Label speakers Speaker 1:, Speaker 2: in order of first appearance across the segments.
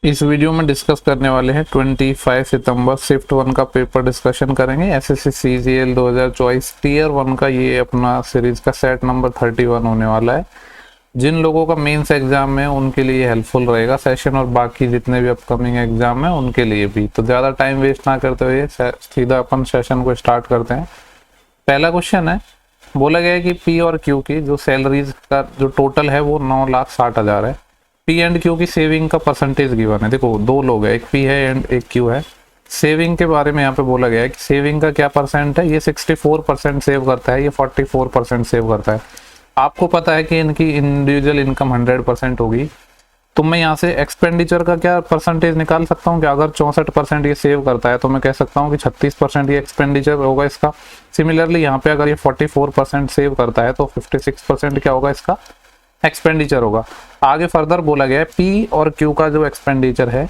Speaker 1: इस वीडियो में डिस्कस करने वाले हैं 25 सितंबर शिफ्ट 1 का पेपर डिस्कशन करेंगे। एसएससी सीजीएल 2024 टीयर 1 का ये अपना सीरीज का सेट नंबर 31 होने वाला है। जिन लोगों का मेंस एग्जाम है उनके लिए हेल्पफुल रहेगा सेशन, और बाकी जितने भी अपकमिंग एग्जाम है उनके लिए भी। तो ज़्यादा टाइम वेस्ट ना करते हुए सीधा अपन सेशन को स्टार्ट करते हैं। पहला क्वेश्चन है, बोला गया है कि पी और क्यू की जो सैलरीज का जो टोटल है वो 9,60,000 है। पी एंड क्यू की सेविंग का परसेंटेज गिवन है। देखो दो लोग हैं, एक पी है एंड एक क्यू है। सेविंग के बारे में यहाँ पे बोला गया है कि सेविंग का क्या परसेंट है। ये 64% सेव करता है, ये 44% सेव करता है। आपको पता है कि इनकी इंडिविजुअल इनकम 100% होगी, तो मैं यहाँ से एक्सपेंडिचर का क्या परसेंटेज निकाल सकता हूँ कि अगर 64% ये सेव करता है तो मैं कह सकता हूँ कि 36% ये एक्सपेंडिचर होगा इसका। सिमिलरली यहाँ पे अगर ये 44% सेव करता है तो 56% क्या होगा इसका एक्सपेंडिचर होगा। आगे फर्दर बोला गया है पी और क्यू का जो एक्सपेंडिचर है,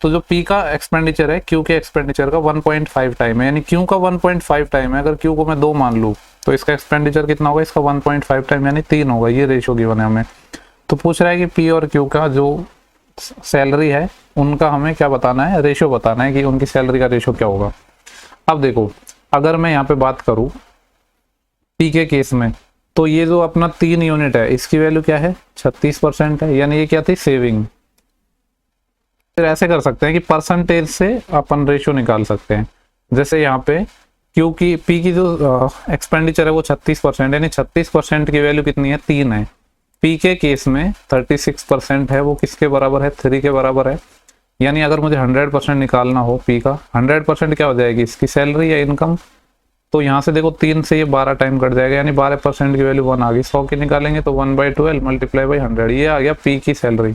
Speaker 1: तो जो पी का एक्सपेंडिचर है क्यू के एक्सपेंडिचर का 1.5 टाइम है, यानी क्यू का 1.5 टाइम है। अगर क्यू को मैं 2 मान लूँ तो इसका एक्सपेंडिचर कितना होगा, इसका 1.5 टाइम यानी 3 होगा। ये रेशो गिवन है हमें। तो पूछ रहा है कि पी और क्यू का जो सैलरी है उनका हमें क्या बताना है, रेशो बताना है कि उनकी सैलरी का रेशो क्या होगा। अब देखो, अगर मैं यहाँ पे बात करूँ पी के केस में, तो ये जो अपना 3 यूनिट है इसकी वैल्यू क्या है 36% है, यानी ये क्या थी सेविंग। फिर ऐसे कर सकते हैं कि परसेंटेज से अपन रेशो निकाल सकते हैं। जैसे यहाँ पे क्यू की पी की जो एक्सपेंडिचर है वो 36%, यानी 36% की वैल्यू कितनी है 3 है। पी के केस में 36% है, वो किसके बराबर है 3 के बराबर है। यानी अगर मुझे 100% निकालना हो पी का, 100% क्या हो जाएगी इसकी सैलरी या इनकम। तो यहाँ से देखो 3 से ये 12 टाइम कट जाएगा, यानी 12% की वैल्यू 1 आ गई। 100 की निकालेंगे तो 1/12 मल्टीप्लाई बाई 100, ये आ गया पी की सैलरी।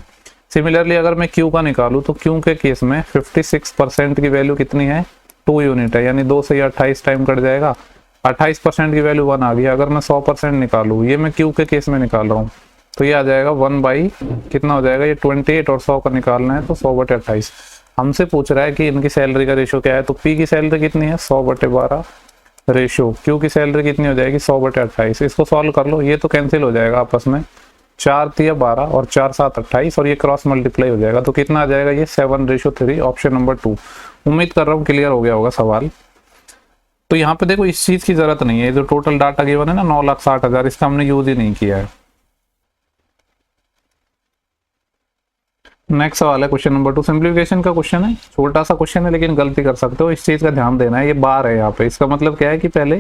Speaker 1: सिमिलरली अगर मैं क्यू का निकालूँ तो क्यू के केस में 56% की वैल्यू कितनी है 2 यूनिट है, यानी 2 से ये 28 टाइम कट जाएगा। 28% की वैल्यू 1 आ गई। अगर मैं 100% निकालूँ, ये मैं क्यू के केस में निकाल रहा हूँ, तो ये आ जाएगा 1 बाई कितना हो जाएगा ये 28, और 100 का निकालना है तो 100/28। हमसे पूछ रहा है कि इनकी सैलरी का रेशो क्या है। तो पी की सैलरी कितनी है 100/12 रेशो, क्यू की सैलरी कितनी हो जाएगी 100/28। इसको सॉल्व कर लो, ये तो कैंसिल हो जाएगा आपस में, 4 तिया 12 और 4 7 28, और ये क्रॉस मल्टीप्लाई हो जाएगा। तो कितना आ जाएगा ये 7/3, ऑप्शन नंबर 2। उम्मीद कर रहा हूँ क्लियर हो गया होगा सवाल। तो यहाँ पे देखो इस चीज की जरूरत नहीं है, जो टोटल डाटा गिवन है ना 9,60,000, इसका हमने यूज ही नहीं किया है। नेक्स्ट सवाल है क्वेश्चन नंबर 2, सिंप्लीफिकेशन का क्वेश्चन है। छोटा सा क्वेश्चन है लेकिन गलती कर सकते हो, इस चीज का ध्यान देना है। ये बार है यहाँ पे, इसका मतलब क्या है कि पहले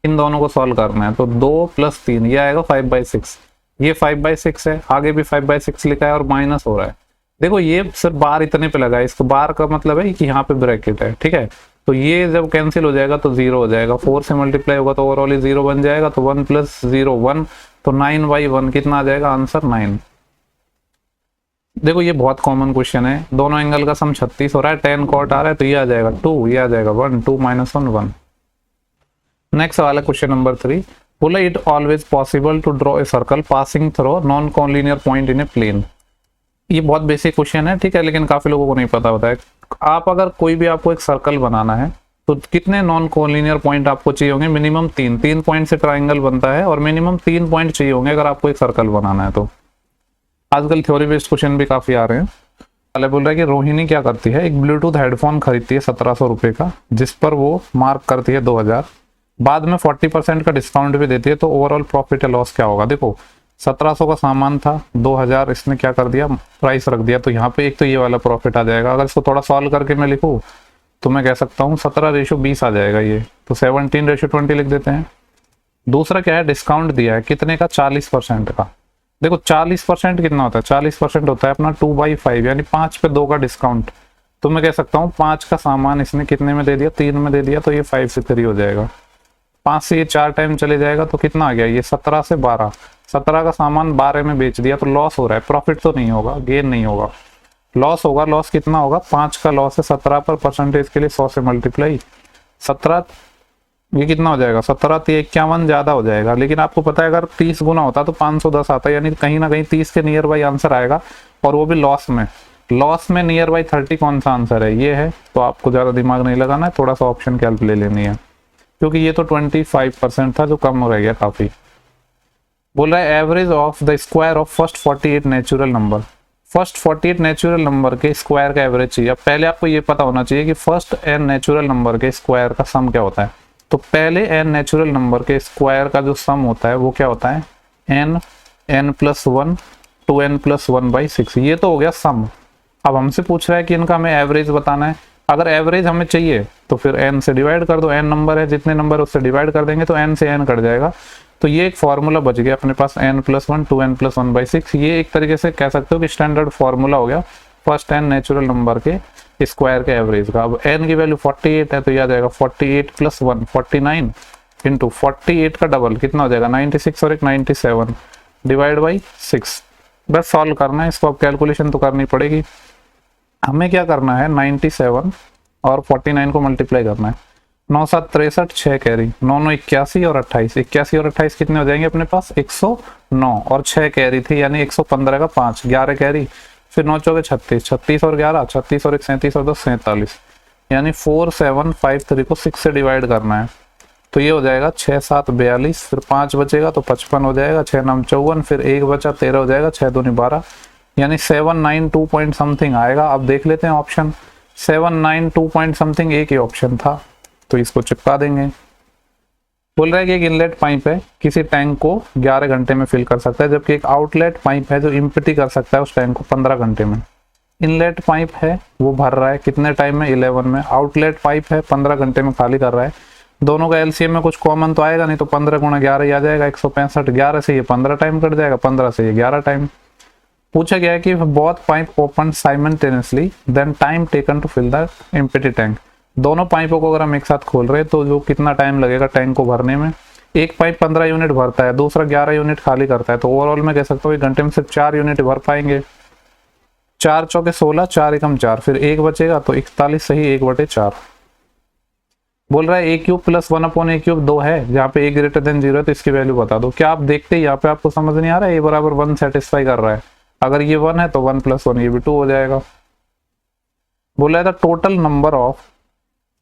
Speaker 1: इन दोनों को सॉल्व करना है। तो 2 + 3 ये आएगा 5/6, ये 5/6 है, आगे भी 5/6 लिखा है और माइनस हो रहा है। देखो ये सिर्फ बार इतने पे लगा है, इसको बार का मतलब है कि यहाँ पे ब्रैकेट है, ठीक है। तो ये जब कैंसिल हो जाएगा तो 0 हो जाएगा, 4 से मल्टीप्लाई होगा तो ओवरऑल 0 बन जाएगा। तो 1 + 0 1, तो 9/1 कितना आ जाएगा आंसर 9। देखो ये बहुत कॉमन क्वेश्चन है, दोनों एंगल का सम 36 हो रहा है, 10 cot आ रहा है, तो ये आ जाएगा 2, ये आ जाएगा 1, 2 - 1 1। नेक्स्ट सवाल है क्वेश्चन नंबर 3, बोला it always possible to draw a circle passing through non collinear point in a plane. ये बहुत बेसिक क्वेश्चन है, ठीक है, लेकिन काफी लोगों को नहीं पता होता है। आप अगर कोई भी आपको एक सर्कल बनाना है तो कितने नॉन कॉनलिनियर पॉइंट आपको चाहिए होंगे, मिनिमम 3 पॉइंट से ट्राइंगल बनता है, और मिनिमम 3 पॉइंट चाहिए होंगे अगर आपको एक सर्कल बनाना है। तो आजकल थ्योरी बेस्ड क्वेश्चन भी काफी आ रहे हैं। पहले बोल रहा है कि रोहिणी क्या करती है, एक ब्लूटूथ हेडफोन खरीदती है 1700 रुपए का, जिस पर वो मार्क करती है 2000, बाद में 40% का डिस्काउंट भी देती है, तो ओवरऑल प्रॉफिट या लॉस क्या होगा। देखो 1700 का सामान था, 2000 इसने क्या कर दिया प्राइस रख दिया, तो यहाँ पे एक तो ये वाला प्रॉफिट आ जाएगा। अगर इसको थोड़ा सॉल्व करके मैं लिखूँ तो मैं कह सकता हूँ 17/20 आ जाएगा ये, तो 17/20 लिख देते हैं। दूसरा क्या है, डिस्काउंट दिया है कितने का 40% का। देखो 40% कितना होता है, 40% होता है अपना 2/5, यानी 5 पे 2 का डिस्काउंट। तो मैं कह सकता हूँ 5 का सामान इसने कितने में दे दिया 3 में दे दिया, तो ये 5 से 3 हो जाएगा। 5 से ये 4 टाइम चले जाएगा तो कितना आ गया ये 17 से 12, 17 का सामान 12 में बेच दिया, तो लॉस हो रहा है, प्रॉफिट तो नहीं होगा, गेन नहीं होगा, लॉस होगा। लॉस कितना होगा 5 का लॉस है 17 पर, परसेंटेज के लिए 100 से मल्टीप्लाई 17, ये कितना हो जाएगा 17 × 51 ज्यादा हो जाएगा। लेकिन आपको पता है अगर 30 गुना होता तो 510 आता, यानी कहीं ना कहीं 30 के नियर बाई आंसर आएगा, और वो भी लॉस में। लॉस में नियर बाई 30 कौन सा आंसर है, ये है। तो आपको ज्यादा दिमाग नहीं लगाना है, थोड़ा सा ऑप्शन की हेल्प ले लेनी है, क्योंकि ये तो 25% था जो कम हो रह गया काफी। बोल रहा है average of the square of first 48 natural number first 48 natural number के स्क्वायर का एवरेज चाहिए। अब पहले आपको ये पता होना चाहिए कि फर्स्ट n नेचुरल नंबर के स्क्वायर का सम क्या होता है। तो पहले n नेचुरल नंबर के स्क्वायर का जो सम होता है वो क्या होता है, n+1 2n+1/6। ये तो हो गया सम। अब हमसे पूछ रहा है कि इनका हमें एवरेज बताना है। अगर एवरेज हमें चाहिए तो फिर n से डिवाइड कर दो, n नंबर है, जितने नंबर उससे डिवाइड कर देंगे तो n से n कट जाएगा। तो ये एक फॉर्मूला बच गया अपने पास, n+1 2n+1/6। ये एक तरीके से कह सकते हो कि स्टैंडर्ड फॉर्मूला हो गया फर्स्ट n नेचुरल नंबर के स्क्वायर के एवरेज का। अब n की वैल्यू 48 है तो यह आ जाएगा 48 + 1 49 इंटू 48 का डबल कितना हो जाएगा 96 और एक 97 डिवाइड बाई 6। बस सॉल्व करना है इसको। अब कैलकुलेशन तो करनी पड़ेगी। हमें क्या करना है, 97 और 49 को मल्टीप्लाई करना है। 9 7 63 6 कैरी, 9 9 81 और 28, 81 और 28 कितने हो जाएंगे अपने पास 109 और 6 कैरी थी यानी 115 का 5, 11 कैरी, फिर 9 चौके 36, 36 और 11 36 और 1 37 और 10 47 यानी 4753 को 6 से डिवाइड करना है। तो ये हो जाएगा 6 7 42, फिर 5 बचेगा तो 55 हो जाएगा, 6 9 54, फिर 1 बचा 13 हो जाएगा, 6 2 12 यानी 792 पॉइंट समथिंग आएगा। अब देख लेते हैं ऑप्शन, 792 पॉइंट समथिंग एक ही ऑप्शन था तो इसको चिपका देंगे। बोल रहा है कि एक इनलेट पाइप है किसी टैंक को 11 घंटे में फिल कर सकता है, जबकि एक आउटलेट पाइप है जो इम्प्टी कर सकता है उस टैंक को 15 घंटे में। इनलेट पाइप है वो भर रहा है कितने टाइम में 11 में, आउटलेट पाइप है 15 घंटे में खाली कर रहा है। दोनों का एलसीएम में कुछ कॉमन तो आएगा नहीं, तो 15 × 11 ही आ जाएगा 165। 11 से ये 15 टाइम कट जाएगा, 15 से ये 11 टाइम। पूछा गया है कि both pipe open simultaneously then time taken to fill the empty tank. दोनों पाइपों को अगर हम एक साथ खोल रहे हैं तो जो कितना टाइम लगेगा टैंक को भरने में। एक पाइप 15 यूनिट भरता है, दूसरा 11 यूनिट खाली करता है, तो ओवरऑल मैं कह सकता हूँ एक घंटे में सिर्फ 4 यूनिट भर पाएंगे। 4 चौके 16, 4 एकम 4, फिर 1 बचेगा तो 41 सही 1/4। बोल रहा है a³ + 1/a³ 2 है, जहाँ पे a > 0 है तो इसकी वैल्यू बता दो। क्या आप देखते हैं यहाँ पे आपको समझ नहीं आ रहा है, a = 1 सेटिस्फाई कर रहा है। अगर ये 1 है तो 1 + 1 ये भी 2 हो जाएगा। बोला था total number of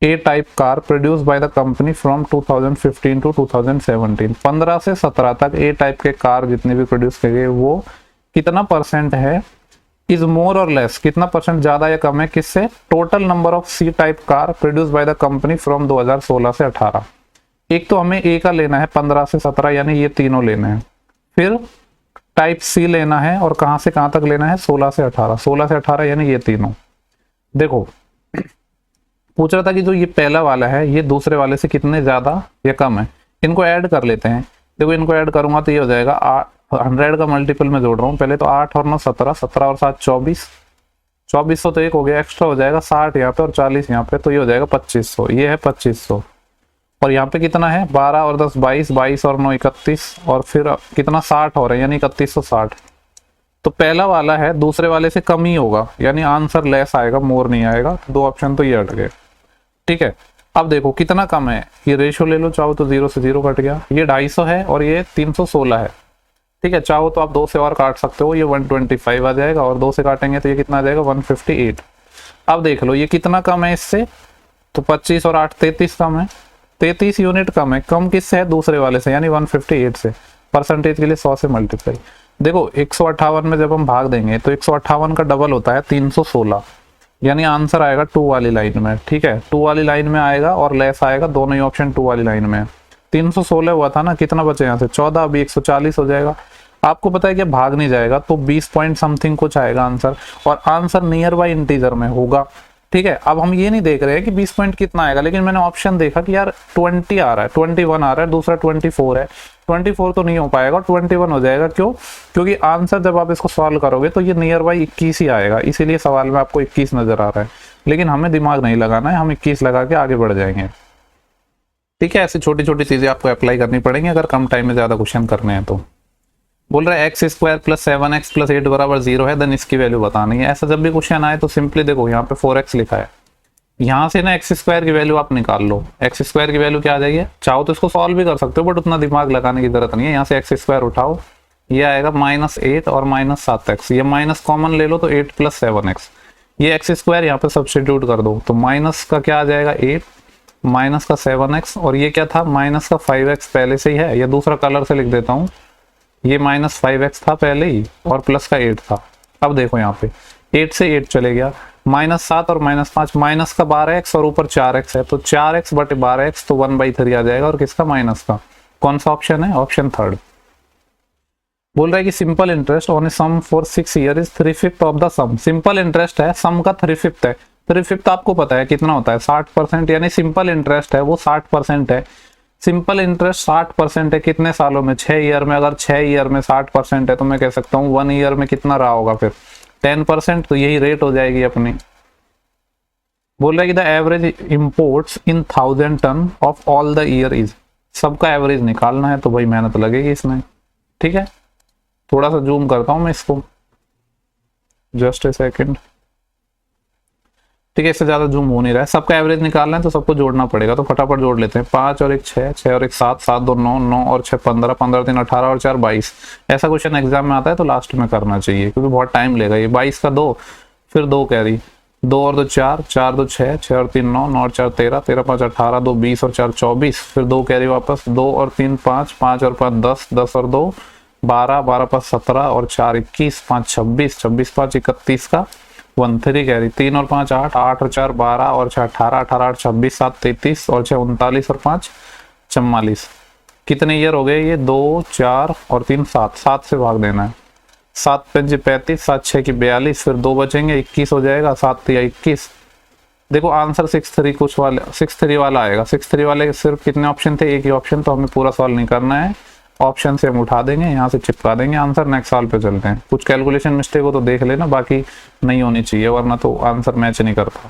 Speaker 1: A type car produce by the company from 2015 to 2017। 15 से 17 तक ए टाइप के कार जितने भी प्रोड्यूस किए गए वो कितना परसेंट है, इज मोर और लेस कितना परसेंट ज्यादा या कम है किससे, total number of C type car produce by the company from 2016 से 18। एक तो हमें ए का लेना है 15 से 17 यानी ये तीनों लेना है, फिर टाइप सी लेना है और कहां से कहां तक लेना है 16 से 18, 16 से 18 यानी ये तीनों। देखो पूछ रहा था कि जो ये पहला वाला है ये दूसरे वाले से कितने ज्यादा या कम है, इनको ऐड कर लेते हैं। देखो इनको ऐड करूंगा तो ये हो जाएगा 100 का मल्टीपल में जोड़ रहा हूँ पहले, तो 8 और 9 17, 17 और 7 24, 2400 तो एक हो गया, एक्स्ट्रा हो जाएगा 60 यहाँ पे और 40 यहाँ पे, तो ये हो जाएगा 2500। ये है 2500 और यहाँ पे कितना है 12 और 10 22, 22 और 9 31 और फिर कितना 60 हो रहा है यानी 3160। तो पहला वाला है दूसरे वाले से कम ही होगा यानी आंसर लेस आएगा, मोर नहीं आएगा। 2 ऑप्शन तो ये हट गए। ठीक है, अब देखो कितना कम है, ये रेशियो ले लो चाहो तो 0 से 0 कट गया, ये 250 है और ये 316 है। ठीक है, चाहो तो आप 2 से और काट सकते हो, ये 125 आ जाएगा और 2 से काटेंगे तो ये कितना आ जाएगा 158। अब देख लो ये कितना कम है इससे, तो 25 और 8 33 कम है, 33 यूनिट कम है। कम किससे है दूसरे वाले से यानी 158 से। परसेंटेज के लिए 100 से मल्टीप्लाई। देखो 158 में जब हम भाग देंगे तो 158 का डबल होता है 316 यानी आंसर आएगा 2 वाली लाइन में। ठीक है, 2 वाली लाइन में आएगा और लेस आएगा, दोनों ही ऑप्शन 2 वाली लाइन में। 316 हुआ था ना, कितना बचे यहाँ से 14, अभी 140 हो जाएगा। आपको पता है कि भाग नहीं जाएगा तो 20 पॉइंट समथिंग कुछ आएगा आंसर, और आंसर नियर बाय इंटीजर में होगा। ठीक है, अब हम ये नहीं देख रहे हैं कि 20 पॉइंट कितना आएगा, लेकिन मैंने ऑप्शन देखा कि यार 20 आ रहा है, 21 आ रहा है, दूसरा 24 है। 24 तो नहीं हो पाएगा, 21 हो जाएगा। क्यों? क्योंकि आंसर जब आप इसको सॉल्व करोगे तो ये नियर बाई 21 ही आएगा, इसीलिए सवाल में आपको 21 नजर आ रहा है। लेकिन हमें दिमाग नहीं लगाना है, हम 21 लगा के आगे बढ़ जाएंगे। ठीक है, ऐसी छोटी छोटी चीजें आपको अप्लाई करनी पड़ेंगी अगर कम टाइम में ज्यादा क्वेश्चन करने हैं तो। बोल रहा है x² + 7x + 8 = 0 है, देन इसकी वैल्यू बतानी है। ऐसा जब भी क्वेश्चन आए तो सिंपली देखो यहाँ पे 4x लिखा है, यहाँ से ना x² की वैल्यू आप निकाल लो। x² की वैल्यू क्या आ जाएगी, चाहो तो इसको सॉल्व भी कर सकते हो बट उतना दिमाग लगाने की जरूरत नहीं है। यहाँ से x² उठाओ, ये आएगा -8 और -7x, ये माइनस कॉमन ले लो तो 8 + 7x। ये x² यहाँ पे सब्स्टिट्यूट कर दो तो माइनस का क्या आ जाएगा 8, माइनस का 7x और ये क्या था माइनस का 5x पहले से ही है, ये दूसरा कलर से लिख देता हूँ। ये -5x था पहले ही और प्लस का 8 था, अब देखो यहाँ पे 8 से 8 चले गया, -7 और -5, माइनस का 12x और ऊपर 4x है, तो 4x बटे 12x तो 1/3 आ जाएगा, और किसका? माइनस का। कौन सा ऑप्शन है? Option third. बोल रहा है कि simple interest on a sum for 6 year is 3/5 of the sum. Simple interest है, सम का 3/5 है। 3/5 आपको पता है कितना होता है? 60%, यानी सिंपल इंटरेस्ट है वो 60% है। सिंपल इंटरेस्ट 60% है, कितने सालों में? 6 ईयर में। अगर 6 ईयर में 60% है तो मैं कह सकता हूँ 1 ईयर में कितना रहा होगा फिर? 10%। तो यही रेट हो जाएगी अपनी। बोल रहा है कि the average imports in 1000 ton of all the year is. सबका एवरेज निकालना है, तो भाई मेहनत लगेगी इसमें। ठीक है, थोड़ा सा जूम करता हूं मैं इसको, जस्ट ए सेकेंड। ठीक है, इससे ज्यादा जूम हो नहीं रहा है। सबका एवरेज निकालना है तो सबको जोड़ना पड़ेगा, तो फटाफट जोड़ लेते हैं। 5 और 1 6, 6 और 1 7, 7 2 9, 9 और 6 15, 15 3 18 और 4 22। ऐसा क्वेश्चन एग्जाम में आता है तो लास्ट में करना चाहिए, क्योंकि बहुत टाइम लेगा। ये 22 का 2, फिर 2 कैरी, 2 और 2 4, 4 2 6, 6 और 3 9, 9 और 4 13, 13 5 18, 2 20 और 4 24, फिर 2 कैरी वापस, 2 और 3 5, 5 और 5 10, 10 और 2 12, 12 5 17 और 4 21, 5 26, 26 5 31 का 1 3 कैरी, 3 और 5 8, 8 और 4 12 और 6 18, 18 8 26, 7 33 और 6 39 और 5 44। कितने ईयर हो गए ये? 2 4 और 3 7, 7 से भाग देना है। 7 5 35, 7 6 की 42, फिर 2 बचेंगे, 21 हो जाएगा, 7 3 21। देखो आंसर 6 3 वाला आएगा। 6 3 वाले सिर्फ कितने ऑप्शन थे? एक ही ऑप्शन, तो हमें पूरा सॉल्व नहीं करना है। ऑप्शन से हम उठा देंगे, यहाँ से चिपका देंगे आंसर। नेक्स्ट सवाल पे चलते हैं। कुछ कैलकुलेशन मिस्टेक हो तो देख लेना, बाकी नहीं होनी चाहिए, वरना तो आंसर मैच नहीं करता।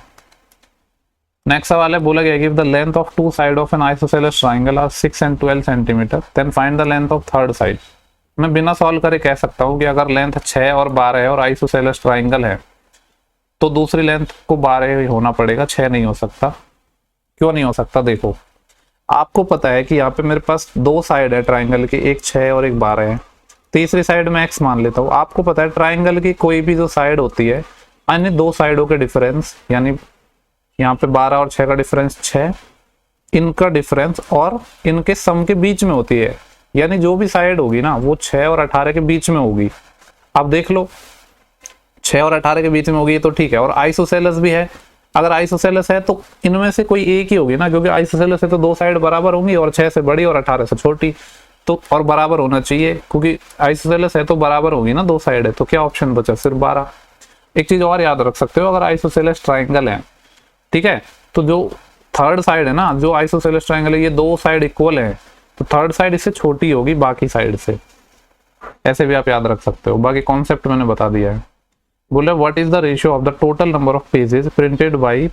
Speaker 1: नेक्स्ट सवाल है, बोला गया give the length of 2 side of an isosceles triangle are 6 and 12 centimetre, then find the length of third side. मैं बिना सॉल्व करे कह सकता हूँ कि अगर लेंथ 6 और 12 है और आइसोसेलेस ट्राइंगल है, तो दूसरी लेंथ को 12 ही होना पड़ेगा, 6 नहीं हो सकता। क्यों नहीं हो सकता? देखो, आपको पता है कि यहाँ पे मेरे पास 2 साइड है ट्राइंगल की, एक 6 और एक 12 है। तीसरी साइड में x मान लेता हूँ। आपको पता है ट्राइंगल की कोई भी जो साइड होती है, अन्य 2 साइडों के डिफरेंस, यानी यहाँ पे 12 और 6 का डिफरेंस 6, इनका डिफरेंस और इनके सम के बीच में होती है। यानी जो भी साइड होगी ना, वो 6 और 18 के बीच में होगी। अब देख लो, 6 और 18 के बीच में होगी तो ठीक है। और आइसोसेलेस भी है। अगर आइसोसेलेस है तो इनमें से कोई एक ही होगी ना, क्योंकि आइसोसेलेस है तो 2 साइड बराबर होंगी, और 6 से बड़ी और 18 से छोटी, तो और बराबर होना चाहिए, क्योंकि आइसोसेलेस है तो बराबर होगी ना, 2 साइड है। तो क्या ऑप्शन बचा? सिर्फ 12। एक चीज और याद रख सकते हो, अगर आइसोसेलेस ट्राइंगल है, ठीक है, तो जो थर्ड साइड है ना, जो आइसोसेलेस ट्राइंगल है, ये 2 साइड इक्वल है, तो थर्ड साइड इससे छोटी होगी बाकी साइड से। ऐसे भी आप याद रख सकते हो। बाकी कॉन्सेप्ट मैंने बता दिया है। बोले what is the ratio of the total number of pages printed by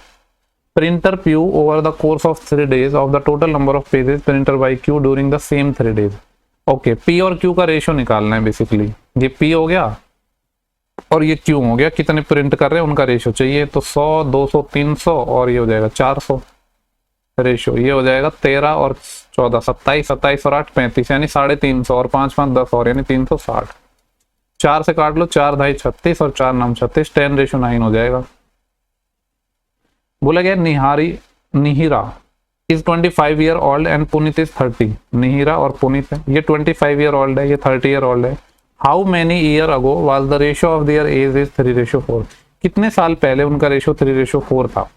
Speaker 1: printer Q over the course of 3 days of the total number of pages printer by Q during the same 3 days। Okay, P और Q का ratio निकालना है basically. ये P हो गया और ये Q हो गया, कितने प्रिंट कर रहे हैं उनका रेशियो चाहिए। तो 100 200 300 और ये हो जाएगा 400 रेशियो। ये हो जाएगा 13 और 14 27, 27 और 8 35, यानी 350, और 5 5 10 और, यानी 360। 4 से काट लो, 4 ढाई 36 और 4 9 36, 10:9 हो जाएगा। बोला गया Nihira is 25 year old and Puneet is 30। Nihira और पुनीत है, ये 25 ईयर ओल्ड है, ये 30 ईयर ओल्ड है। How many year ago was the ratio of their age is 3:4। कितने साल पहले उनका रेशियो 3:4 था?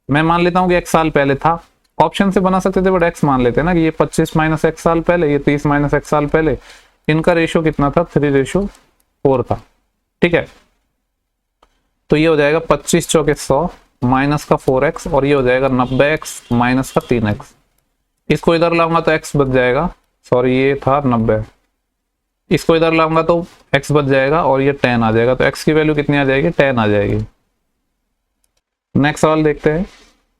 Speaker 1: मैं मान लेता हूँ कि x साल पहले था। ऑप्शन से बना सकते थे, बट x मान लेते हैं ना, कि ये 25 माइनस x साल पहले, ये 30 माइनस x साल पहले। इनका रेशियो कितना था? 3:4 था। ठीक है, तो ये हो जाएगा 25 चौके 100 माइनस का 4x, और ये हो जाएगा 90x माइनस का 3x। इसको इधर लाऊंगा तो x बच जाएगा, सॉरी ये था 90, इसको इधर लाऊंगा तो x बच जाएगा और ये 10 आ जाएगा। तो x की वैल्यू कितनी आ जाएगी? 10 आ जाएगी। नेक्स्ट सवाल देखते हैं।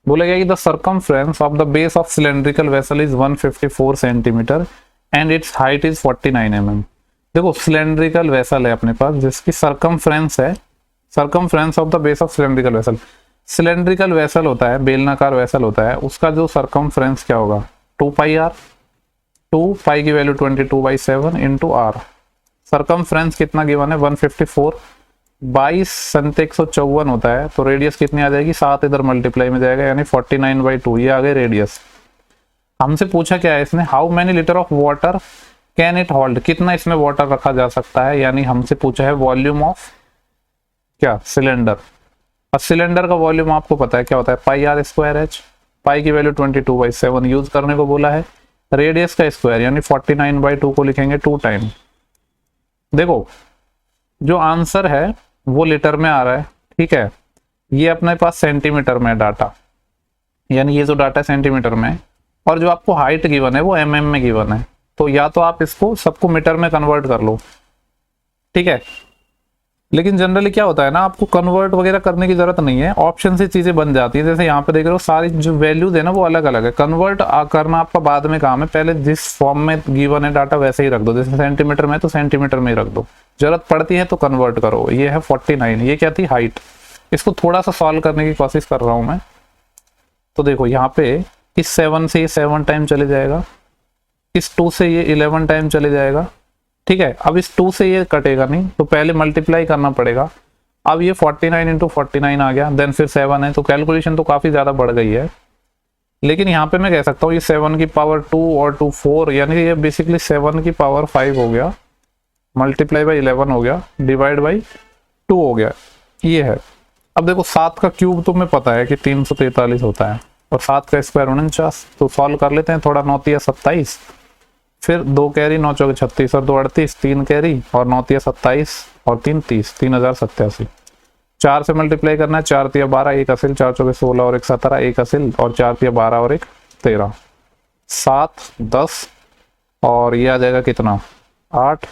Speaker 1: बोला गया कि the circumference of the base of cylindrical vessel is 154 centimetre and it's height is 49 mm। देखो सिलेंड्रिकल वेसल है अपने पास, जिसकी सर्कमफ्रेंस है, circumference of the base of cylindrical vessel. Cylindrical vessel होता है, बेलनाकार वेसल होता है, उसका जो सर्कमफ्रेंस क्या होगा? 2 पाई r। 2 पाई की वैल्यू 22/7 इंटू r। सर्कमफ्रेंस कितना गिवन है? 154। 22 संत 154 होता है, तो रेडियस कितनी आ जाएगी? 7 इधर मल्टीप्लाई में जाएगा, यानी 49/2। ये आ गए रेडियस। हमसे पूछा क्या है इसने? How many litre of water can it hold. कितना इसमें वाटर रखा जा सकता है, यानी हमसे पूछा है वॉल्यूम ऑफ क्या, सिलेंडर। और सिलेंडर का वॉल्यूम आपको पता है क्या होता है, पाई आर स्क्वायर एच। पाई की वैल्यू 22/7 यूज करने को बोला है। रेडियस का स्क्वायर यानी 49/2 को लिखेंगे 2 टाइम। देखो जो आंसर है वो लीटर में आ रहा है, ठीक है। ये अपने पास सेंटीमीटर में डाटा, यानी ये जो डाटा सेंटीमीटर में, और जो आपको हाइट गिवन है वो एमएम में गिवन है। तो या तो आप इसको सबको मीटर में कन्वर्ट कर लो, ठीक है। लेकिन जनरली क्या होता है ना, आपको कन्वर्ट वगैरह करने की जरूरत नहीं है, ऑप्शन से चीजें बन जाती है। जैसे यहाँ पे देख रहे हो सारी जो वैल्यूज है ना वो अलग अलग है। कन्वर्ट करना आपका बाद में काम है, पहले जिस फॉर्म में गिवन है डाटा वैसे ही रख दो। जैसे सेंटीमीटर में तो सेंटीमीटर में ही रख दो, जरूरत पड़ती है तो कन्वर्ट करो। ये है 49, ये क्या थी, हाइट। इसको थोड़ा सा सॉल्व करने की कोशिश कर रहा हूं मैं। तो देखो यहाँ पे इस 7 से ये 7 टाइम चले जाएगा, इस 2 से ये 11 टाइम चले जाएगा, ठीक है। अब इस 2 से ये कटेगा नहीं, तो पहले मल्टीप्लाई करना पड़ेगा। अब ये 49 इंटू 49 आ गया, देन फिर 7 है, तो कैलकुलेशन तो काफी ज्यादा बढ़ गई है। लेकिन यहाँ पे मैं कह सकता हूँ ये 7 की पावर 2 और 2 4, यानी ये बेसिकली 7 की पावर 5 हो गया, मल्टीप्लाई बाई 11 हो गया, डिवाइड बाई 2 हो गया, ये है। अब देखो 7 का क्यूब तो मैं पता है कि 343 होता है, और 7 का स्क्वायर 49। तो सॉल्व कर लेते हैं थोड़ा। 9 तिया 27, फिर 2 कैरी 9 चौके 36 और 2 38, 3 कैरी और 9 तिया 27 और 3 30, 3087। 4 से मल्टीप्लाई करना है, 4 तिया 12, 1 असिल, 4 चौके 16 और 1 17, 1 असिल, और 4 तिया 12 और 1 13, 7 10, और ये आ जाएगा कितना, 8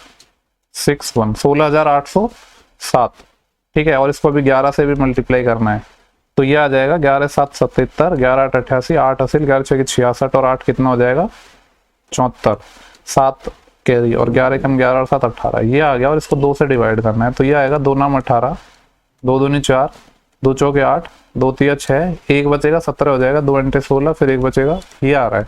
Speaker 1: 6 1, 16,807, ठीक है। और इसको भी 11 से भी मल्टीप्लाई करना है, तो ये आ जाएगा 11 7 77, 11 8 88, 8 असिल, 11 6 66, और 8 कितना हो जाएगा 74, 7 कैरी और 11 कम 11 और 7 18, ये आ गया। और इसको 2 से डिवाइड करना है, तो ये आएगा 2 नाम 18, 2 दूनी 4, 2 चौके 8, 2 तिया 6, 1 बचेगा 17 हो जाएगा, 2 अंटे 16, फिर 1 बचेगा, ये आ रहा है।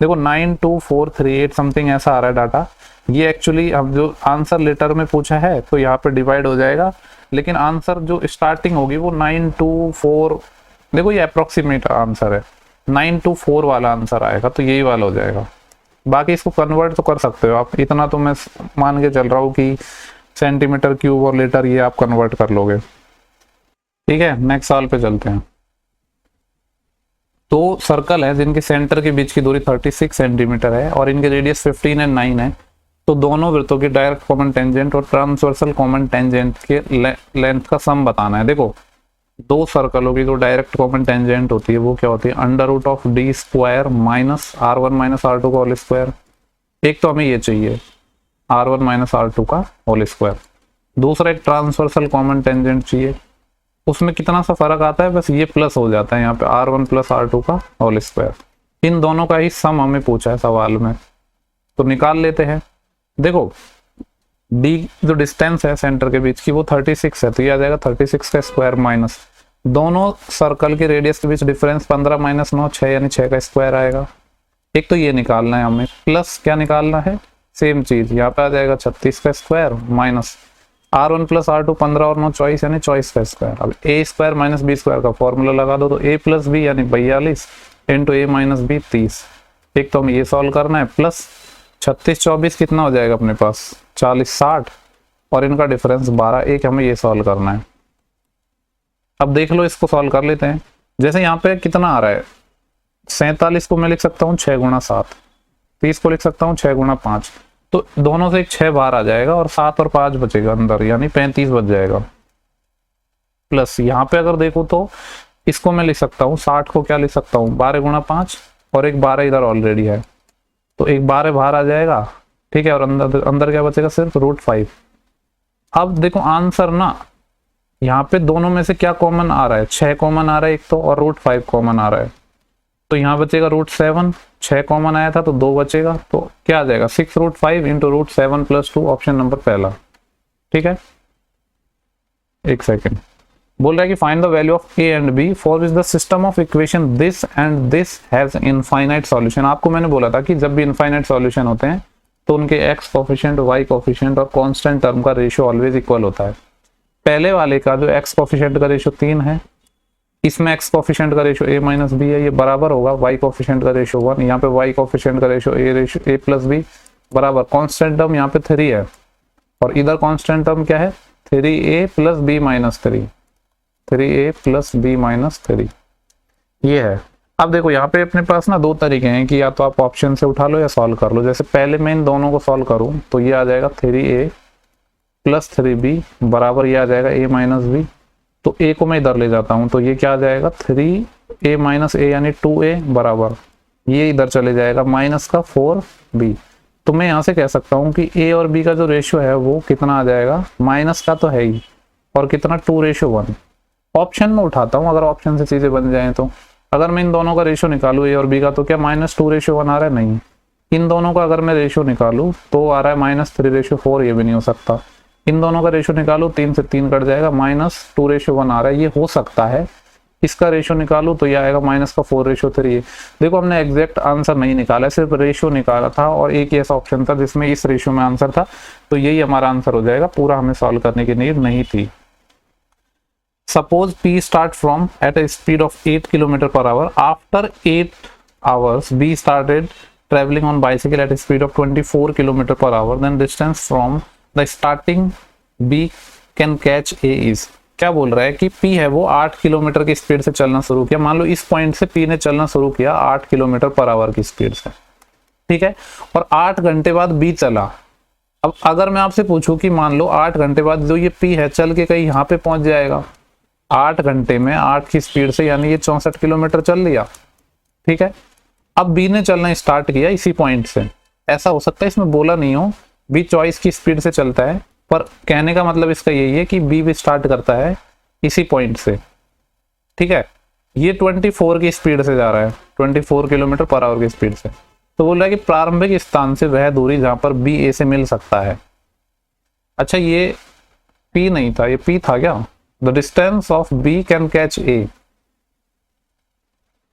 Speaker 1: देखो 92438 समथिंग ऐसा आ रहा है डाटा। ये एक्चुअली अब जो आंसर लेटर में पूछा है तो यहाँ पे डिवाइड हो जाएगा, लेकिन आंसर जो स्टार्टिंग होगी वो 924, देखो ये अप्रोक्सीमेट आंसर है, 924 वाला आंसर आएगा, तो यही वाला हो जाएगा। बाकी इसको कन्वर्ट तो कर सकते हो आप, इतना तो मैं मान के चल रहा हूँ कि सेंटीमीटर क्यूब और लीटर ये आप कन्वर्ट कर लोगे, ठीक है। नेक्स्ट सवाल पे चलते हैं। तो सर्कल है जिनके सेंटर के बीच की दूरी 36 सेंटीमीटर है और इनके रेडियस 15 एंड 9 है। तो दोनों वृत्तों की डायरेक्ट कॉमन टेंजेंट और ट्रांसवर्सल कॉमन टेंजेंट के लेंथ का सम बताना है। देखो दो सर्कलों की जो डायरेक्ट कॉमन टेंजेंट होती है वो क्या होती है, under root of D square minus R1 minus R2 का होल स्क्वायर। एक तो हमें ये चाहिए R1 माइनस R2 का होल स्क्वायर, दूसरा एक ट्रांसवर्सल कॉमन टेंजेंट चाहिए, उसमें कितना सा फर्क आता है, बस ये प्लस हो जाता है यहाँ पे R1 प्लस R2 का होल स्क्वायर। इन दोनों का ही सम हमें पूछा है सवाल में, तो निकाल लेते हैं। देखो डी जो डिस्टेंस है सेंटर के बीच की वो 36 है, तो ये आ जाएगा 36 का स्क्वायर माइनस दोनों सर्कल के रेडियस के बीच डिफरेंस 15 माइनस 9 6, यानी 6 का स्क्वायर आएगा। एक तो ये निकालना है हमें, प्लस क्या निकालना है, सेम चीज यहाँ पे आ जाएगा 36 का square minus R1 plus R2 15 और 9 24, यानी 24 का स्क्वायर। अब ए स्क्वायर माइनस बी स्क्वायर का फॉर्मूला लगा दो, तो ए प्लस बी यानी 42 इंटू ए माइनस बी 30। एक तो हमें ये सॉल्व करना है, प्लस 36 24 कितना हो जाएगा अपने पास 40 60, और इनका डिफरेंस 12। एक हमें ये सॉल्व करना है। अब देख लो इसको सॉल्व कर लेते हैं। जैसे यहाँ पे कितना आ रहा है 47 को मैं लिख सकता हूँ 6 गुणा 7, 30 को लिख सकता हूँ 6 गुणा 5, तो दोनों से एक 6 बाहर आ जाएगा और 7 और 5 बचेगा अंदर, यानी 35 बच जाएगा। प्लस यहाँ पे अगर देखो तो इसको मैं लिख सकता हूँ 60 को क्या लिख सकता हूँ 12 गुणा 5, और एक 12 इधर ऑलरेडी है, तो एक 12 बाहर आ जाएगा, ठीक है। और अंदर अंदर क्या बचेगा, सिर्फ √5। अब देखो आंसर ना, यहाँ पे दोनों में से क्या कॉमन आ रहा है, 6 कॉमन आ रहा है एक तो, और √5 कॉमन आ रहा है, तो यहाँ बचेगा √7। 6 कॉमन आया था तो 2 बचेगा, तो क्या आ जाएगा 6√5 इंटू √7 प्लस 2, ऑप्शन नंबर पहला, ठीक है। एक सेकेंड, बोल रहा है कि find the value of A and B for which the system of equation this and this has infinite solution. आपको मैंने बोला था कि जब भी इनफाइनाइट सॉल्यूशन होते हैं तो उनके एक्स कोफिशिएंट, वाई कोफिशिएंट और कांस्टेंट टर्म का रेशियो ऑलवेज इक्वल होता है। पहले वाले का जो एक्स कोफिशिएंट का रेशियो 3 है, इसमें एक्स कोफिशिएंट का रेशियो a माइनस बी है, ये बराबर होगा वाई कोफिशिएंट का रेशियो 1, यहाँ पे वाई कोफिशिएंट का रेशियो a प्लस बी बराबर कांस्टेंट टर्म यहाँ पे 3 है, और इधर कांस्टेंट टर्म क्या है 3a plus b minus 3, 3a plus b minus 3, ये है। अब देखो यहाँ पे अपने पास ना दो तरीके हैं कि या तो आप ऑप्शन से उठा लो या सॉल्व कर लो। जैसे पहले मैं इन दोनों को सॉल्व करूँ तो ये आ जाएगा 3a प्लस 3b बराबर ये आ जाएगा a माइनस b। तो a को मैं इधर ले जाता हूँ तो ये क्या आ जाएगा 3a माइनस a यानी 2a बराबर ये इधर चले जाएगा माइनस का 4b। तो मैं यहाँ से कह सकता हूँ कि a और b का जो रेशियो है वो कितना आ जाएगा, माइनस का तो है ही और कितना 2:1। ऑप्शन में उठाता हूँ अगर ऑप्शन से चीजें बन जाएं तो। अगर मैं इन दोनों का रेशियो निकालू a और b का तो क्या -2:1 आ रहा है, नहीं। इन दोनों का अगर मैं रेशियो निकालू तो आ रहा है -3:4, ये भी नहीं हो सकता। इन दोनों का रेशियो निकालू 3 से 3 कट जाएगा, -2:1 आ रहा है, ये हो सकता है। इसका रेशियो निकालू तो ये आएगा -4:3। देखो हमने एग्जैक्ट आंसर नहीं निकाला, सिर्फ रेशियो निकाला था और एक ही ऐसा ऑप्शन था जिसमें इस रेशियो में आंसर था, तो यही हमारा आंसर हो जाएगा। पूरा हमें सॉल्व करने की नीड नहीं थी। Suppose P start from at a speed of 8 km/h. After 8 hours, B started traveling on bicycle at a speed of 24 km/h. Then distance from the starting B can catch A is. क्या बोल रहा है कि P है वो 8 kilometre की speed से चलना शुरू किया। मान लो इस पॉइंट से P ने चलना शुरू किया 8 km/h की स्पीड से, ठीक है, और 8 घंटे बाद B चला। अब अगर मैं आपसे पूछूं कि मान लो 8 घंटे बाद जो ये P है चल के कहीं यहाँ पे पहुंच जाएगा, 8 घंटे में 8 की स्पीड से, यानी ये 64 किलोमीटर चल लिया, ठीक है। अब बी ने चलना स्टार्ट किया इसी पॉइंट से। ऐसा हो सकता है इसमें बोला नहीं हो बी चॉइस की स्पीड से चलता है, पर कहने का मतलब इसका यही है कि बी भी स्टार्ट करता है इसी पॉइंट से, ठीक है। ये 24 की स्पीड से जा रहा है, 24 km/h की स्पीड से। तो बोल रहा है कि प्रारंभिक स्थान से वह दूरी जहां पर बी ए से मिल सकता है। अच्छा, ये पी नहीं था, ये पी था क्या? The distance of B can catch A.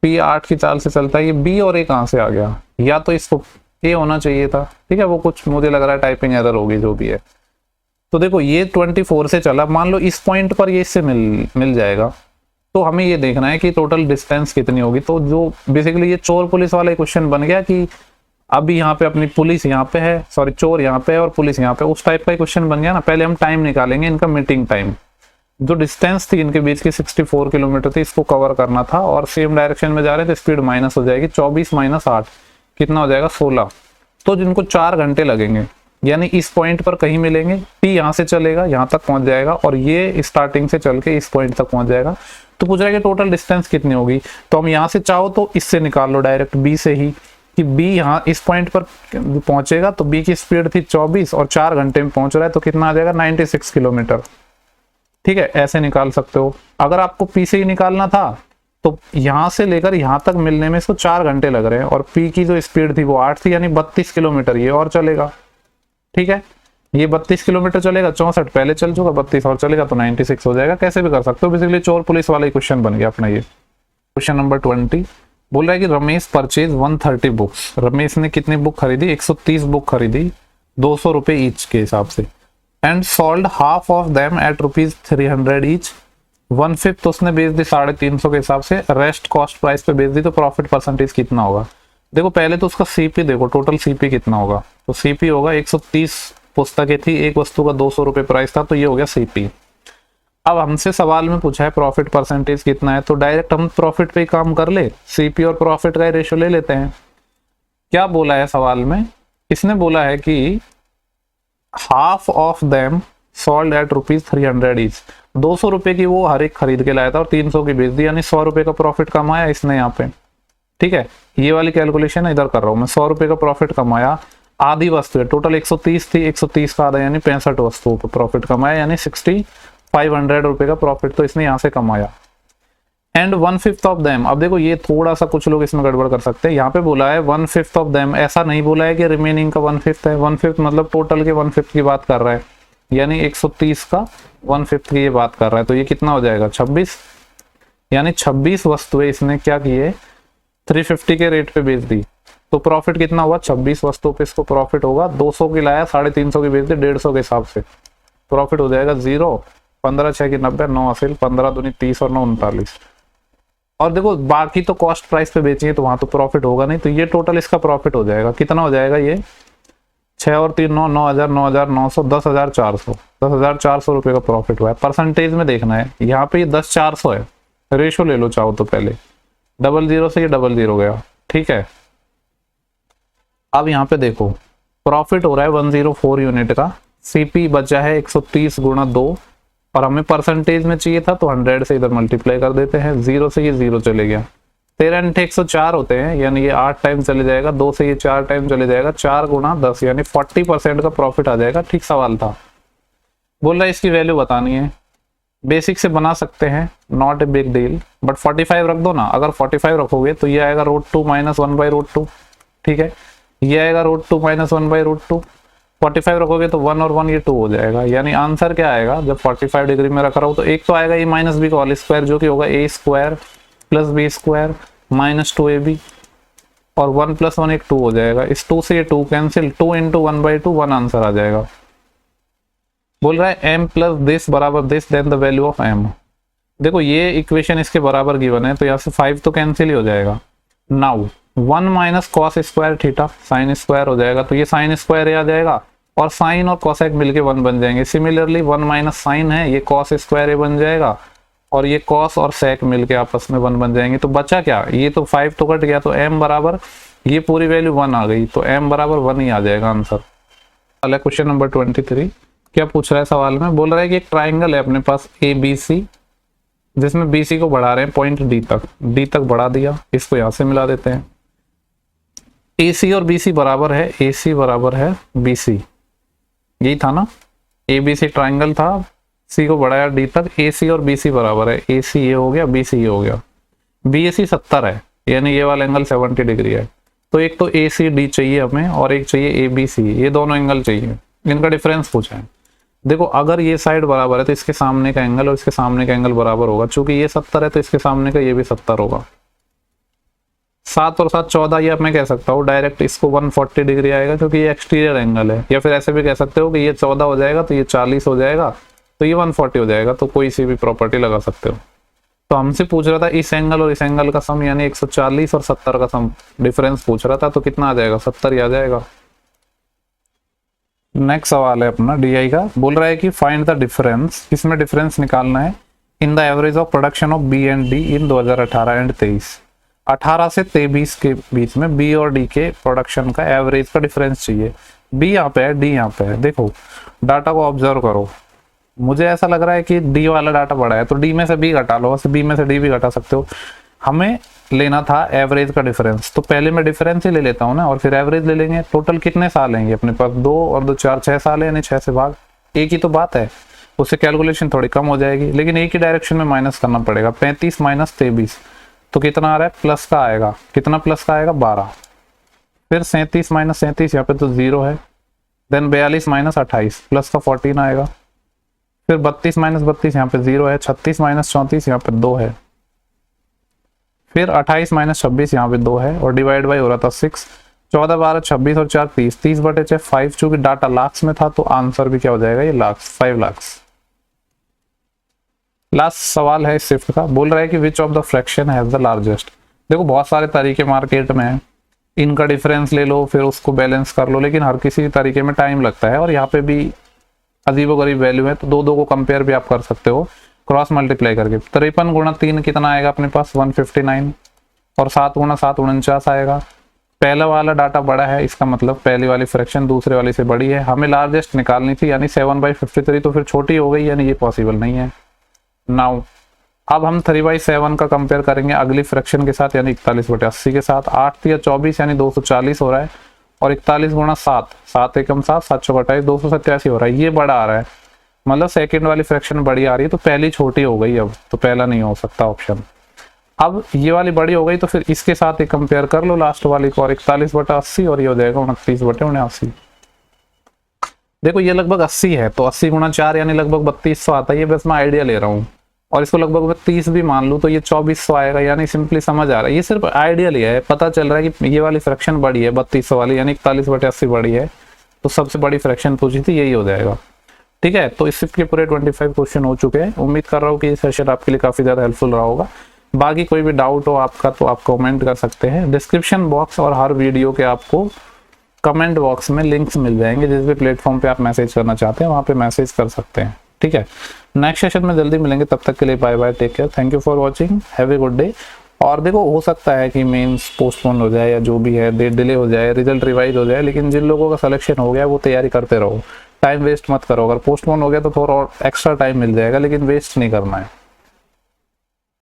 Speaker 1: P 8 की चाल से चलता है, ये B और A कहां से आ गया? या तो इसको A होना चाहिए था, ठीक है, वो कुछ मुझे लग रहा है टाइपिंग एरर होगी जो भी है। तो देखो ये 24 से चला, मान लो इस पॉइंट पर ये इससे मिल जाएगा, तो हमें ये देखना है कि टोटल डिस्टेंस कितनी होगी। तो जो बेसिकली ये चोर पुलिस वाला क्वेश्चन बन गया कि अभी यहाँ पे अपनी पुलिस यहाँ पे है, सॉरी चोर यहाँ पे है और पुलिस यहाँ पे, उस टाइप का क्वेश्चन बन गया ना। पहले हम टाइम निकालेंगे इनका, मीटिंग टाइम, जो डिस्टेंस थी इनके बीच की 64 किलोमीटर थी, इसको कवर करना था और सेम डायरेक्शन में जा रहे थे, स्पीड माइनस हो जाएगी, 24 - 8 कितना हो जाएगा 16। तो जिनको 4 घंटे लगेंगे, यानी इस पॉइंट पर कहीं मिलेंगे, पी यहाँ से चलेगा यहाँ तक पहुंच जाएगा और ये स्टार्टिंग से चल के इस पॉइंट तक पहुंच जाएगा। तो पूछ रहा है कि टोटल डिस्टेंस कितनी होगी। तो हम यहाँ से चाहो तो इससे निकाल लो डायरेक्ट बी से ही, कि बी यहाँ इस पॉइंट पर पहुंचेगा तो बी की स्पीड थी 24 और 4 घंटे में पहुंच रहा है, तो कितना आ जाएगा 96 किलोमीटर, ठीक है। ऐसे निकाल सकते हो। अगर आपको पी से ही निकालना था तो यहां से लेकर यहां तक मिलने में इसको 4 घंटे लग रहे हैं और पी की जो स्पीड थी वो 8 थी, यानी 32 किलोमीटर ये और चलेगा, ठीक है। ये 32 किलोमीटर चलेगा, 64 पहले चल चुका, 32 और चलेगा तो 96 हो जाएगा। कैसे भी कर सकते हो, बेसिकली चोर पुलिस वाला क्वेश्चन बन गया अपना ये। क्वेश्चन नंबर 20 बोल रहा है कि रमेश परचेज 130 बुक्स। रमेश ने कितनी बुक खरीदी? 130 बुक खरीदी 200 रुपए ईच के हिसाब से, and sold half of them at ₹300 each. 1/5 उसने बेच दी 350 के हिसाब से, रेस्ट कॉस्ट प्राइस पे बेच दी, तो प्रॉफिट परसेंटेज कितना होगा? देखो पहले तो उसका सीपी देखो, टोटल सीपी कितना होगा। तो सीपी होगा 130 पुस्तकें थी, एक वस्तु का 200 रुपए प्राइस था, तो ये हो गया सीपी। अब हमसे सवाल में पूछा है प्रॉफिट परसेंटेज कितना है, तो डायरेक्ट हम प्रॉफिट पे ही काम कर ले, सीपी और प्रॉफिट का रेशियो ले लेते हैं। क्या बोला है सवाल में? इसने बोला है कि half of them sold at ₹300 each. 200 रुपए की वो हर एक खरीद के लाया था और 300 की बेच दी, यानी 100 रुपए का प्रॉफिट कमाया इसने यहाँ पे, ठीक है। ये वाली कैलकुलेशन इधर कर रहा हूं मैं। 100 रुपए का प्रॉफिट कमाया, आधी वस्तु है, टोटल 130 थी, 130 का आधा यानी 65 वस्तुओं पर प्रॉफिट कमाया, यानी 6500 रुपए का प्रॉफिट तो इसने यहाँ से कमाया। एंड 1/5 ऑफ देम, अब देखो ये थोड़ा सा कुछ लोग इसमें गड़बड़ कर सकते हैं। यहाँ पे बोला है 1/5 ऑफ देम, ऐसा नहीं बोला है कि रिमेनिंग का 1/5 है। 1/5 मतलब टोटल के 1/5 की बात कर रहा है, यानी 130 का 1/5 की ये बात कर रहा है। तो ये कितना हो जाएगा 26, यानी 26 वस्तुएं इसने क्या किए 350 के रेट पे बेच दी। तो प्रॉफिट कितना हुआ? 26 वस्तुओं पे इसको प्रॉफिट होगा। 200 की लाया, 350 की बेच दी 150 के हिसाब से, प्रॉफिट हो जाएगा 0। 15 6 की 90, 9 हासिल, 15 दूनी 30 और 9 39। और देखो बाकी तो कॉस्ट प्राइस पे बेचिए तो वहां तो प्रॉफिट होगा नहीं, तो ये टोटल इसका प्रॉफिट हो जाएगा। कितना हो जाएगा ये 6 और 3 9, 9,000, 9,900, 10,400, 10,400 रुपये का प्रॉफिट हुआ है। परसेंटेज में देखना है, यहाँ पे ये 10,400 है। रेशो ले लो चाहो तो, पहले 00 से ये 00 गया, ठीक है। अब यहाँ पे देखो प्रॉफिट हो रहा है 104 यूनिट का, सीपी बचा है 130 गुणा 2, और हमें परसेंटेज में चाहिए था तो 100 से इधर मल्टीप्लाई कर देते हैं। 0 से ये 0 चले गया, 13 × 104 होते हैं, यानी ये 8 टाइम चले जाएगा, 2 से ये 4 टाइम चले जाएगा, 4 गुणा 10 यानी 40% का प्रॉफिट आ जाएगा। ठीक सवाल था। बोल रहा है इसकी वैल्यू बतानी है, बेसिक से बना सकते हैं, not a big deal, but 45 रख दो ना। अगर 45 रखोगे तो ये आएगा √2 - 1/√2, ठीक है। ये आएगा √2 - 1/√2। 45 रखोगे तो 1 और 1 ये 2 हो जाएगा, यानी आंसर क्या आएगा जब 45 डिग्री में रख रहा हूँ तो एक तो आएगा a - b का होल स्क्वायर, जो कि होगा a² + b² - 2ab, और 1 + 1 एक 2 हो जाएगा। इस 2 से ये 2 कैंसिल, 2 × 1/2 1 आंसर आ जाएगा। बोल रहा है m + दिस बराबर दिस, then the value of m। देखो ये इक्वेशन इसके बराबर गिवन है, तो यहाँ से 5 तो कैंसिल ही हो जाएगा। नाउ 1 - cos² थीटा sin² हो जाएगा, तो ये sin² आ जाएगा, और साइन और कोसेक मिलके 1 बन जाएंगे। सिमिलरली 1 - sin है, ये cos² बन जाएगा, और ये cos और sec मिलके आपस में 1 बन जाएंगे। तो बचा क्या, ये तो 5 तो कट गया, तो m बराबर ये पूरी वैल्यू 1 आ गई, तो m बराबर 1 ही आ जाएगा आंसर। अगला क्वेश्चन नंबर 23, क्या पूछ रहा है सवाल में, बोल रहा है कि एक ट्राइंगल है अपने पास ABC, जिसमें BC को बढ़ा रहे हैं पॉइंट D तक बढ़ा दिया, इसको यहाँ से मिला देते हैं। AC और BC बराबर है, AC बराबर है BC, यही था ना, ABC ट्राइंगल था, C को बढ़ाया D तक, AC और BC बराबर है, AC ये हो गया, BC ये हो गया। BAC 70 है, यानी ये वाला एंगल 70 डिग्री है, तो एक तो ACD चाहिए हमें, और एक चाहिए ABC, ये दोनों एंगल चाहिए, इनका डिफरेंस पूछा है। देखो अगर ये साइड बराबर है तो इसके सामने का एंगल और इसके सामने का एंगल बराबर होगा, चूंकि ये 70 है तो इसके सामने का ये भी 70 होगा। 7 और 7 14, ये मैं कह सकता हूँ डायरेक्ट, इसको 140 डिग्री आएगा क्योंकि ये एक्सटीरियर एंगल है, या फिर ऐसे भी कह सकते हो कि ये 14 हो जाएगा तो ये 40 हो जाएगा, तो ये 140 हो जाएगा, तो कोई सी भी प्रॉपर्टी लगा सकते हो। तो हमसे पूछ रहा था इस एंगल और इस एंगल का सम, यानी 140 और 70 का सम डिफरेंस पूछ रहा था, तो कितना आ जाएगा, 70 ही आ जाएगा। नेक्स्ट सवाल है अपना DI का, बोल रहा है कि फाइंड द डिफरेंस, किसमें डिफरेंस निकालना है, in the average of production of B and D in 2018 and 23। 18 से 23 के बीच में B और D के प्रोडक्शन का एवरेज का डिफरेंस चाहिए। B यहाँ पे है, D यहाँ पे है। देखो डाटा को ऑब्जर्व करो, मुझे ऐसा लग रहा है कि D वाला डाटा बड़ा है, तो D में से B घटा लो, वैसे B में से D भी घटा सकते हो। हमें लेना था एवरेज का डिफरेंस, तो पहले मैं डिफरेंस ही ले लेता हूँ ना, और फिर एवरेज ले लेंगे। टोटल कितने साल लेंगे अपने पास, 2 और 2 4 6 साल है, यानी 6 से भाग, एक ही तो बात है, उससे कैलकुलेशन थोड़ी कम हो जाएगी, लेकिन एक ही डायरेक्शन में माइनस करना पड़ेगा। 35 - 23 तो कितना आ रहा है, प्लस का आएगा, कितना प्लस का आएगा, 12। फिर 37 - 37 यहाँ पे तो 0 है, देन 42 - 28 प्लस का 14 आएगा, फिर 32 - 32 यहाँ पे 0 है, 36 - 34 यहाँ पे 2 है, फिर 28 - 26 यहाँ पे 2 है, और डिवाइड बाई हो रहा था 6, 14 12 26 और 4 30, 30/6 5, चूंकि डाटा लाख्स में था तो आंसर भी क्या हो जाएगा, ये लाख्स, 5 लाख्स। लास्ट सवाल है शिफ्ट का, बोल रहा है कि which of the fraction has the largest. देखो बहुत सारे तरीके मार्केट में है, इनका डिफरेंस ले लो फिर उसको बैलेंस कर लो, लेकिन हर किसी तरीके में टाइम लगता है, और यहाँ पे भी अजीबोगरीब वैल्यू है, तो दो को कंपेयर भी आप कर सकते हो क्रॉस मल्टीप्लाई करके। 53 गुणा 3 कितना आएगा अपने पास, 159, और 7 गुणा 7 49 आएगा। पहला वाला डाटा बड़ा है, इसका मतलब पहली वाली फ्रैक्शन दूसरे वाली से बड़ी है, हमें लार्जेस्ट निकालनी थी, यानी 7/53, तो फिर छोटी हो गई, यानी ये पॉसिबल नहीं है। नाउ अब हम 3/7 का कंपेयर करेंगे अगली फ्रैक्शन के साथ, यानी 41/80 के साथ। 8 या 24 यानी 240 हो रहा है, और 41 गुणा 7, 7 एकम 7, 7 चौक 28, 287 हो रहा है, ये बड़ा आ रहा है, मतलब सेकंड वाली फ्रैक्शन बड़ी आ रही है, तो पहली छोटी हो गई, अब तो पहला नहीं हो सकता ऑप्शन। अब ये वाली बड़ी हो गई, तो फिर इसके साथ ही कंपेयर कर लो लास्ट वाली को, और 41/80, और ये हो जाएगा 29/79। देखो ये लगभग 80 है, तो 80 गुणा 4 यानी लगभग 3200 आता है, ये बस मैं आइडिया ले रहा हूँ, और इसको लगभग 30 भी मान लूँ तो ये 2400 आएगा, यानी सिंपली समझ आ रहा है, ये सिर्फ आइडिया लिया है, पता चल रहा है कि ये वाली फ्रैक्शन बड़ी है 3200 वाली, यानी 41/80 बड़ी है, तो सबसे बड़ी फ्रैक्शन पूछी थी, यही हो जाएगा। ठीक है, तो इस शिफ्ट के पूरे 25 क्वेश्चन हो चुके हैं। उम्मीद कर रहा हूँ कि ये सेशन आपके लिए काफी ज्यादा हेल्पफुल रहा होगा। बाकी कोई भी डाउट हो आपका तो आप कमेंट कर सकते हैं। डिस्क्रिप्शन बॉक्स और हर वीडियो के आपको कमेंट बॉक्स में लिंक्स मिल जाएंगे, जिस भी प्लेटफॉर्म पे आप मैसेज करना चाहते हैं वहाँ पे मैसेज कर सकते हैं। ठीक है, नेक्स्ट सेशन में जल्दी मिलेंगे, तब तक के लिए bye bye, take care, thank you for watching, have a good day. और देखो हो सकता है कि मेंस पोस्टपोन हो जाए या जो भी है, डेट डिले हो जाए, रिजल्ट रिवाइज हो जाए, लेकिन जिन लोगों का सिलेक्शन हो गया वो तैयारी करते रहो, टाइम वेस्ट मत करो। अगर पोस्टपोन हो गया तो थोड़ा और एक्स्ट्रा टाइम मिल जाएगा, लेकिन वेस्ट नहीं करना है।